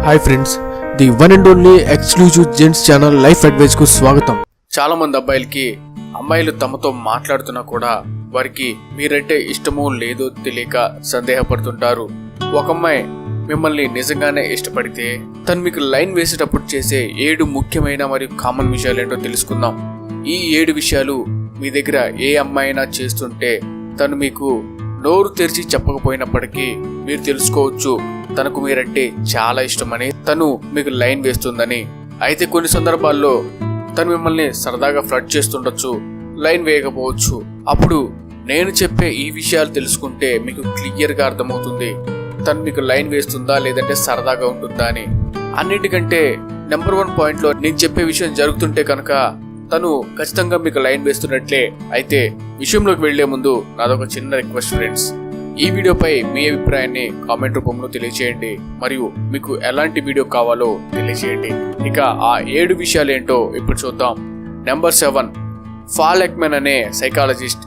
Hi friends, the one and only exclusive gents channel life advice కు స్వాగతం. చాలా మంది అబ్బాయిలకి అమ్మాయిలు తమతో మాట్లాడుతున్నా కూడా వారికి మీరంటే ఇష్టమో లేదో తెలియక సందేహపడుతుంటారు. ఒక అమ్మాయి మిమ్మల్ని నిజంగానే ఇష్టపడితే తను మీకు లైన్ వేసేటప్పుడు చేసే 7 ముఖ్యమైన మరియు కామన్ విషయాలు ఏంటో తెలుసుకుందాం. ఈ 7 విషయాలు మీ దగ్గర ఏ అమ్మాయి అయినా చేస్తుంటే తను మీకు నోరు తెరిచి చెప్పకపోయినప్పటికీ మీరు తెలుసుకోవచ్చు తనకు మీరంటే చాలా ఇష్టమని, తను మీకు లైన్ వేస్తుందని. అయితే కొన్ని సందర్భాల్లో తను మిమ్మల్ని సరదాగా ఫ్లర్ట్ చేస్తుండొచ్చు, లైన్ వేయకపోవచ్చు. అప్పుడు నేను చెప్పే ఈ విషయాలు తెలుసుకుంటే మీకు క్లియర్గా అర్థమవుతుంది తను మీకు లైన్ వేస్తుందా లేదంటే సరదాగా ఉంటుందా అని. అన్నిటికంటే నెంబర్ 1 పాయింట్లో నేను చెప్పే విషయం జరుగుతుంటే కనుక తను ఖచ్చితంగా మీకు లైన్ వేస్తున్నట్లే. అయితే విషయంలోకి వెళ్లే ముందు నాదొక చిన్న రిక్వెస్ట్ ఫ్రెండ్స్, ఈ వీడియోపై మీ అభిప్రాయాన్ని కామెంట్ రూపంలో తెలియజేయండి మరియు మీకు ఎలాంటి వీడియో కావాలో తెలియజేయండి. ఇక ఆ 7 విషయాలు ఏంటో ఇప్పుడు చూద్దాం. నెంబర్ 7, పాల్ ఎక్మాన్ అనే సైకాలజిస్ట్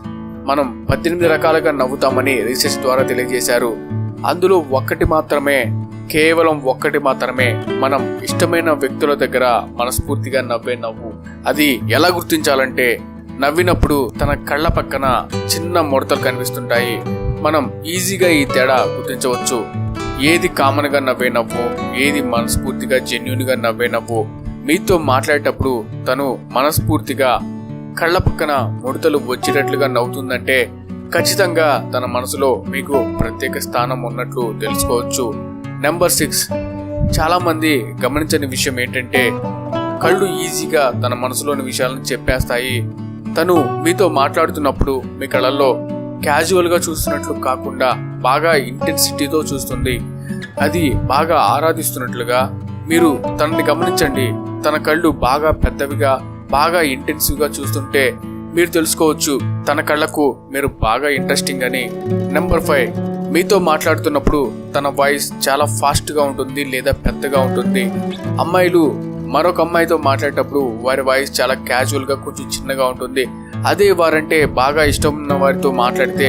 మనం 18 రకాలుగా నవ్వుతామని రీసెర్చ్ ద్వారా తెలియజేశారు. అందులో కేవలం ఒక్కటి మాత్రమే మనం ఇష్టమైన వ్యక్తుల దగ్గర మనస్ఫూర్తిగా నవ్వే నవ్వు. అది ఎలా గుర్తించాలంటే, నవ్వినప్పుడు తన కళ్ళ పక్కన చిన్న ముడతలు కనిపిస్తుంటాయి. మనం ఈజీగా ఈ తేడా గుర్తించవచ్చు. ఏది కామన్ గా నవ్వే నవ్వు, ఏది మనస్ఫూర్తిగా జెన్యూన్ గా నవ్వే నవ్వు. మీతో మాట్లాడేటప్పుడు తను మనస్ఫూర్తిగా కళ్ళ పక్కన ముడతలు వచ్చేటట్లుగా నవ్వుతుందంటే ఖచ్చితంగా తన మనసులో మీకు ప్రత్యేక స్థానం ఉన్నట్లు తెలుసుకోవచ్చు. నెంబర్ 6, చాలా మంది గమనించని విషయం ఏంటంటే కళ్ళు ఈజీగా తన మనసులోని విషయాలను చెప్పేస్తాయి. తను మీతో మాట్లాడుతున్నప్పుడు మీ కళ్ళల్లో క్యాజువల్ గా చూస్తున్నట్లు కాకుండా బాగా ఇంటెన్సిటీతో చూస్తుంది. అది బాగా ఆరాధిస్తున్నట్లుగా. మీరు తనని గమనించండి, తన కళ్ళు బాగా పెద్దవిగా బాగా ఇంటెన్సివ్ గా చూస్తుంటే మీరు తెలుసుకోవచ్చు తన కళ్ళకు మీరు బాగా ఇంట్రెస్టింగ్ అని. నెంబర్ 5, మీతో మాట్లాడుతున్నప్పుడు తన వాయిస్ చాలా ఫాస్ట్ గా ఉంటుంది లేదా పెద్దగా ఉంటుంది. అమ్మాయిలు మరొక అమ్మాయితో మాట్లాడేటప్పుడు వారి వాయిస్ చాలా క్యాజువల్ గా కొంచెం చిన్నగా ఉంటుంది. అదే వారంటే బాగా ఇష్టం ఉన్న వారితో మాట్లాడితే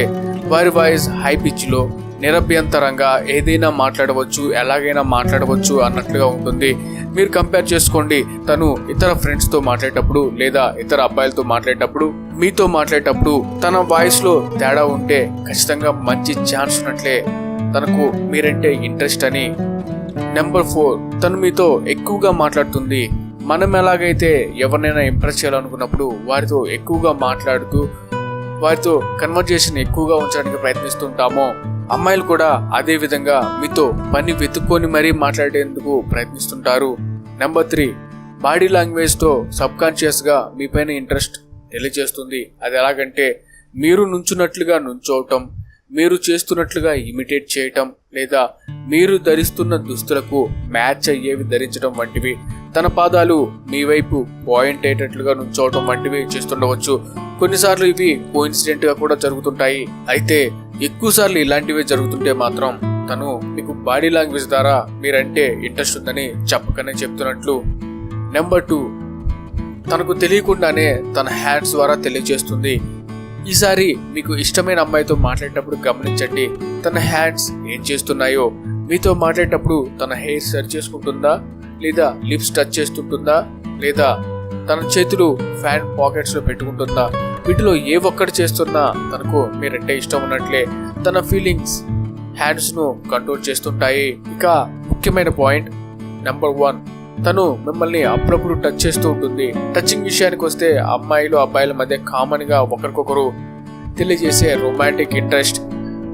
వారి వాయిస్ హై పిచ్ లో నిరభ్యంతరంగా ఏదైనా మాట్లాడవచ్చు, ఎలాగైనా మాట్లాడవచ్చు అన్నట్లుగా ఉంటుంది. మీరు కంపేర్ చేసుకోండి, తను ఇతర ఫ్రెండ్స్ తో మాట్లాడేటప్పుడు లేదా ఇతర అబ్బాయిలతో మాట్లాడేటప్పుడు మీతో మాట్లాడేటప్పుడు తన వాయిస్ లో తేడా ఉంటే ఖచ్చితంగా మంచి ఛాన్స్ ఉన్నట్లే తనకు మీరంటే ఇంట్రెస్ట్ అని. నెంబర్ 4, తను మీతో ఎక్కువగా మాట్లాడుతుంది. మనం ఎలాగైతే ఎవరినైనా ఇంప్రెస్ చేయాలనుకున్నప్పుడు వారితో ఎక్కువగా మాట్లాడుతూ వారితో కన్వర్జేషన్ ఎక్కువగా ఉంచడానికి ప్రయత్నిస్తుంటామో, అమ్మాయిలు కూడా అదే విధంగా మీతో పని వెతుక్కొని మరీ మాట్లాడేందుకు ప్రయత్నిస్తుంటారు. నెంబర్ 3, బాడీ లాంగ్వేజ్ తో సబ్ కాన్షియస్ గా మీపైన ఇంట్రెస్ట్ తెలియజేస్తుంది. అది ఎలాగంటే మీరు నుంచున్నట్లుగా నుంచోవటం, మీరు చేస్తున్నట్లుగా ఇమిటేట్ చేయటం లేదా మీరు ధరిస్తున్న దుస్తులకు మ్యాచ్ అయ్యేవి ధరించడం వంటివి. తన పాదాలు మీ వైపు పాయింట్ అయ్యేటట్లుగా నుంచోవటం వంటివి చేస్తుండవచ్చు. కొన్నిసార్లు ఇవి కోఇన్సిడెంట్ గా కూడా జరుగుతుంటాయి. అయితే ఎక్కువ సార్లు ఇలాంటివే జరుగుతుంటే మాత్రం తను మీకు బాడీ లాంగ్వేజ్ ద్వారా మీరంటే ఇంట్రెస్ట్ ఉందని చెప్పకనే చెప్తున్నట్లు. నెంబర్ 2, తనకు తెలియకుండానే తన హ్యాండ్స్ ద్వారా తెలియజేస్తుంది. ఈసారి మీకు ఇష్టమైన అమ్మాయితో మాట్లాడేటప్పుడు గమనించండి తన హ్యాండ్స్ ఏం చేస్తున్నాయో. మీతో మాట్లాడేటప్పుడు తన హెయిర్ సరి చేసుకుంటుందా లేదా లిప్స్ టచ్ చేస్తుంటుందా లేదా తన చేతులు ఫ్యాన్ పాకెట్స్ లో పెట్టుకుంటుందా. వీటిలో ఏ ఒక్కటి చేస్తున్నా తనకు మీరంటే ఇష్టం ఉన్నట్లే. తన ఫీలింగ్స్ హ్యాండ్స్ ను కంట్రోల్ చేస్తుంటాయి. ఇక ముఖ్యమైన పాయింట్ నెంబర్ 1, తను మిమ్మల్ని అప్పుడప్పుడు టచ్ చేస్తూ ఉంటుంది. టచింగ్ విషయానికి వస్తే అమ్మాయిలు అబ్బాయిల మధ్య కామన్ గా ఒకరికొకరు తెలియజేసే రొమాంటిక్ ఇంట్రెస్ట్.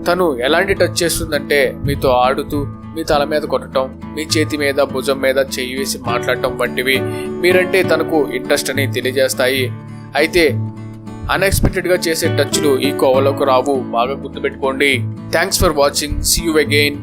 తను ఎలాంటి టచ్ చేస్తుందంటే మీతో ఆడుతూ మీ తల మీద కొట్టడం, మీ చేతి మీద భుజం మీద చెయ్యి వేసి మాట్లాడటం వంటివి మీరంటే తనకు ఇంట్రెస్ట్ అని తెలియజేస్తాయి. అయితే అన్ఎక్స్పెక్టెడ్ గా చేసే టచ్లు ఈ కోవలోకి రావు, బాగా గుర్తుపెట్టుకోండి. Thanks for watching, see you again.